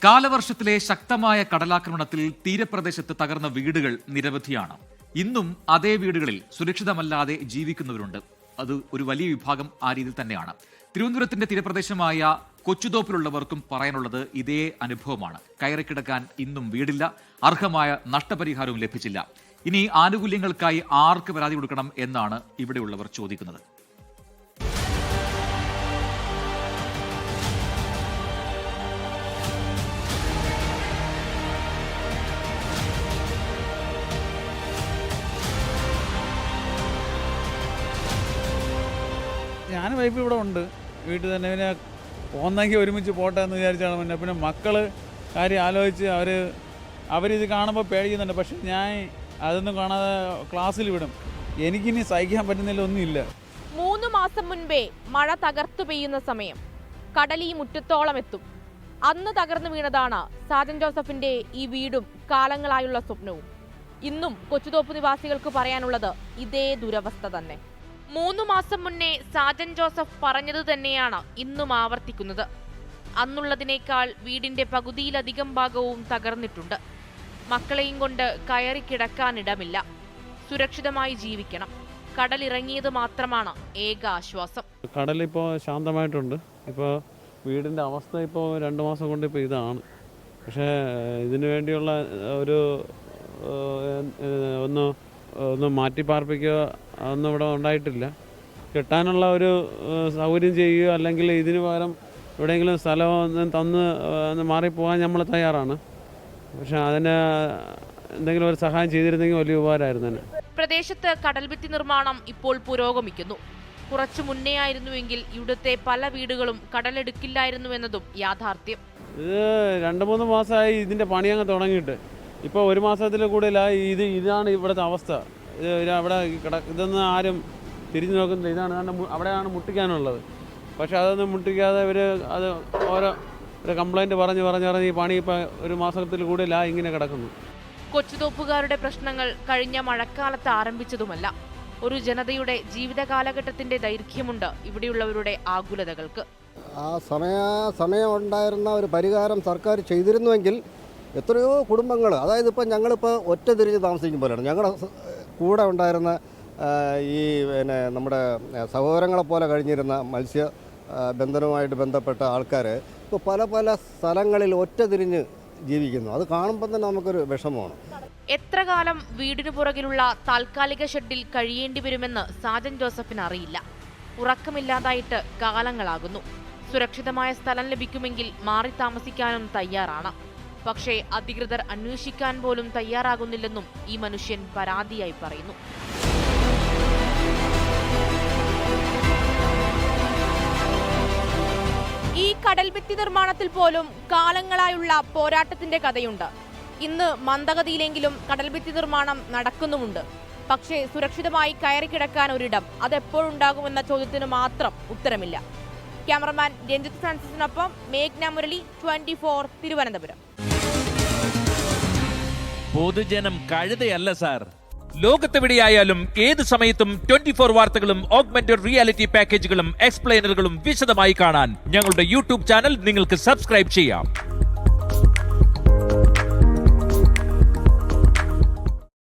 കാലവർഷത്തിലെ ശക്തമായ കടലാക്രമണത്തിൽ തീരപ്രദേശത്ത് തകർന്ന വീടുകൾ നിരവധിയാണ്. ഇന്നും അതേ വീടുകളിൽ സുരക്ഷിതമല്ലാതെ ജീവിക്കുന്നവരുണ്ട്. അത് ഒരു വലിയ വിഭാഗം ആ രീതിയിൽ തന്നെയാണ്. തിരുവനന്തപുരത്തിന്റെ തീരപ്രദേശമായ കൊച്ചുതോപ്പിലുള്ളവർക്കും പറയാനുള്ളത് ഇതേ അനുഭവമാണ്. കയറിക്കിടക്കാൻ ഇന്നും വീടില്ല, അർഹമായ നഷ്ടപരിഹാരവും ലഭിച്ചില്ല. ഇനി ആനുകൂല്യങ്ങൾക്കായി ആർക്ക് പരാതി കൊടുക്കണം എന്നാണ് ഇവിടെയുള്ളവർ ചോദിക്കുന്നത്. ഞാൻ വൈഫ് ഇവിടെ ഉണ്ട്, വീട്ടിൽ തന്നെ. പിന്നെ പോന്നെങ്കിൽ ഒരുമിച്ച് പോട്ടെ എന്ന് വിചാരിച്ചാണ്. പിന്നെ മക്കൾ കാര്യം ആലോചിച്ച് അവരിത് കാണുമ്പോൾ പേടിക്കുന്നുണ്ട്. പക്ഷെ ഞാൻ അതൊന്നും കാണാതെ ക്ലാസ്സിൽ വിടും. എനിക്കിനി സഹിക്കാൻ പറ്റുന്നില്ല, ഒന്നുമില്ല. 3 മാസം മുൻപേ മഴ തകർത്തു പെയ്യുന്ന സമയം കടലീ മുറ്റത്തോളം എത്തും. അന്ന് തകർന്നു വീണതാണ് സാജൻ ജോസഫിന്റെ ഈ വീടും കാലങ്ങളായുള്ള സ്വപ്നവും. ഇന്നും കൊച്ചുതോപ്പ് നിവാസികൾക്ക് പറയാനുള്ളത് ഇതേ ദുരവസ്ഥ തന്നെ. 3 മാസം മുന്നേ സാജൻ ജോസഫ് പറഞ്ഞത് തന്നെയാണ് ഇന്നും ആവർത്തിക്കുന്നത്. അന്നുള്ളതിനേക്കാൾ വീടിന്റെ പകുതിയിലധികം ഭാഗവും തകർന്നിട്ടുണ്ട്. മക്കളെയും കൊണ്ട് കയറി കിടക്കാനിടമില്ല. സുരക്ഷിതമായി ജീവിക്കണം. കടലിറങ്ങിയത് മാത്രമാണ് ഏക ആശ്വാസം. കടലിപ്പോൾ ശാന്തമായിട്ടുണ്ട്. ഇപ്പോൾ വീടിൻ്റെ അവസ്ഥ ഇപ്പോൾ 2 മാസം കൊണ്ട് ഇപ്പോൾ ഇതാണ്. പക്ഷേ ഇതിനു വേണ്ടിയുള്ള ഒരു ഒന്ന് മാറ്റിപ്പാർപ്പിക്കുക ഒന്നും ഇവിടെ ഉണ്ടായിട്ടില്ല. കിട്ടാനുള്ള ഒരു സൗകര്യം ചെയ്യുക, അല്ലെങ്കിൽ ഇതിന് പകരം എവിടെയെങ്കിലും സ്ഥലം തന്ന് മാറിപ്പോകാൻ നമ്മൾ തയ്യാറാണ്. പക്ഷെ അതിന് എന്തെങ്കിലും ഒരു സഹായം ചെയ്തിരുന്നെങ്കിൽ വലിയ ഉപകാരമായിരുന്നു തന്നെ. പ്രദേശത്ത് കടൽഭിത്തി നിർമ്മാണം ഇപ്പോൾ പുരോഗമിക്കുന്നു. കുറച്ചു മുന്നേ ആയിരുന്നുവെങ്കിൽ ഇവിടുത്തെ പല വീടുകളും കടലെടുക്കില്ലായിരുന്നുവെന്നതും യാഥാർത്ഥ്യം. ഇത് 2-3 മാസമായി ഇതിൻ്റെ പണി അങ്ങ് തുടങ്ങിയിട്ട്. ഇപ്പോൾ 1 മാസത്തിൽ കൂടുതലായി. ഇതാണ് ഇവിടുത്തെ അവസ്ഥ. അവിടെ ഇതൊന്നും ആരും തിരിഞ്ഞു നോക്കുന്നില്ല. ഇതാണ് അവിടെയാണ് മുട്ടിക്കാനുള്ളത്. പക്ഷെ അതൊന്നും മുട്ടിക്കാതെ അത് ഓരോ കംപ്ലൈൻറ്റ് പറഞ്ഞ് ഈ പണി ഇപ്പോൾ 1 മാസത്തിൽ കൂടുതലായി ഇങ്ങനെ കിടക്കുന്നു. കൊച്ചുതോപ്പുകാരുടെ പ്രശ്നങ്ങൾ കഴിഞ്ഞ മഴക്കാലത്ത് ആരംഭിച്ചതുമല്ല. ഒരു ജനതയുടെ ജീവിത കാലഘട്ടത്തിന്റെ ദൈർഘ്യമുണ്ട് ഇവിടെയുള്ളവരുടെ ആകുലതകൾക്ക്. ആ സമയം ഉണ്ടായിരുന്ന ഒരു പരിഹാരം സർക്കാർ ചെയ്തിരുന്നുവെങ്കിൽ എത്രയോ കുടുംബങ്ങൾ, അതായത് ഇപ്പം ഞങ്ങളിപ്പോൾ ഒറ്റ തിരിഞ്ഞ് താമസിക്കും പോലെയാണ്. ഞങ്ങളുടെ കൂടെ ഉണ്ടായിരുന്ന ഈ നമ്മുടെ സഹോദരങ്ങളെപ്പോലെ കഴിഞ്ഞിരുന്ന മത്സ്യബന്ധനവുമായിട്ട് ബന്ധപ്പെട്ട ആൾക്കാർ ഇപ്പോൾ പല സ്ഥലങ്ങളിൽ ഒറ്റ തിരിഞ്ഞ് ജീവിക്കുന്നു. അത് കാണുമ്പോൾ തന്നെ നമുക്കൊരു വിഷമമാണ്. എത്ര കാലം വീടിനു പുറകിലുള്ള താൽക്കാലിക ഷെഡിൽ കഴിയേണ്ടി വരുമെന്ന് സാജൻ ജോസഫിന് അറിയില്ല. ഉറക്കമില്ലാതായിട്ട് കാലങ്ങളാകുന്നു. സുരക്ഷിതമായ സ്ഥലം ലഭിക്കുമെങ്കിൽ മാറി താമസിക്കാനും തയ്യാറാണ്. പക്ഷേ അധികൃതർ അന്വേഷിക്കാൻ പോലും തയ്യാറാകുന്നില്ലെന്നും ഈ മനുഷ്യൻ പരാതിയായി പറയുന്നു. ഈ കടൽഭിത്തി നിർമ്മാണത്തിൽ പോലും കാലങ്ങളായുള്ള പോരാട്ടത്തിന്റെ കഥയുണ്ട്. ഇന്ന് മന്ദഗതിയിലെങ്കിലും കടൽഭിത്തി നിർമ്മാണം നടക്കുന്നുമുണ്ട്. പക്ഷേ സുരക്ഷിതമായി കയറി കിടക്കാൻ ഒരിടം അതെപ്പോഴുണ്ടാകുമെന്ന ചോദ്യത്തിന് മാത്രം ഉത്തരമില്ല. ക്യാമറമാൻ രഞ്ജിത്ത് ഫ്രാൻസിസിനൊപ്പം മേഘ്ന മുരളി, 24 തിരുവനന്തപുരം. പൊതുജനം കഴുതയല്ല സാർ. ലോകത്തെവിടെയായാലും ഏത് സമയത്തും 24 വാർത്തകളും ഓഗ്മെന്റഡ് റിയാലിറ്റി പാക്കേജുകളും എക്സ്പ്ലെയിനറുകളും വിശദമായി കാണാൻ ഞങ്ങളുടെ യൂട്യൂബ് ചാനൽ നിങ്ങൾക്ക് സബ്സ്ക്രൈബ് ചെയ്യാം.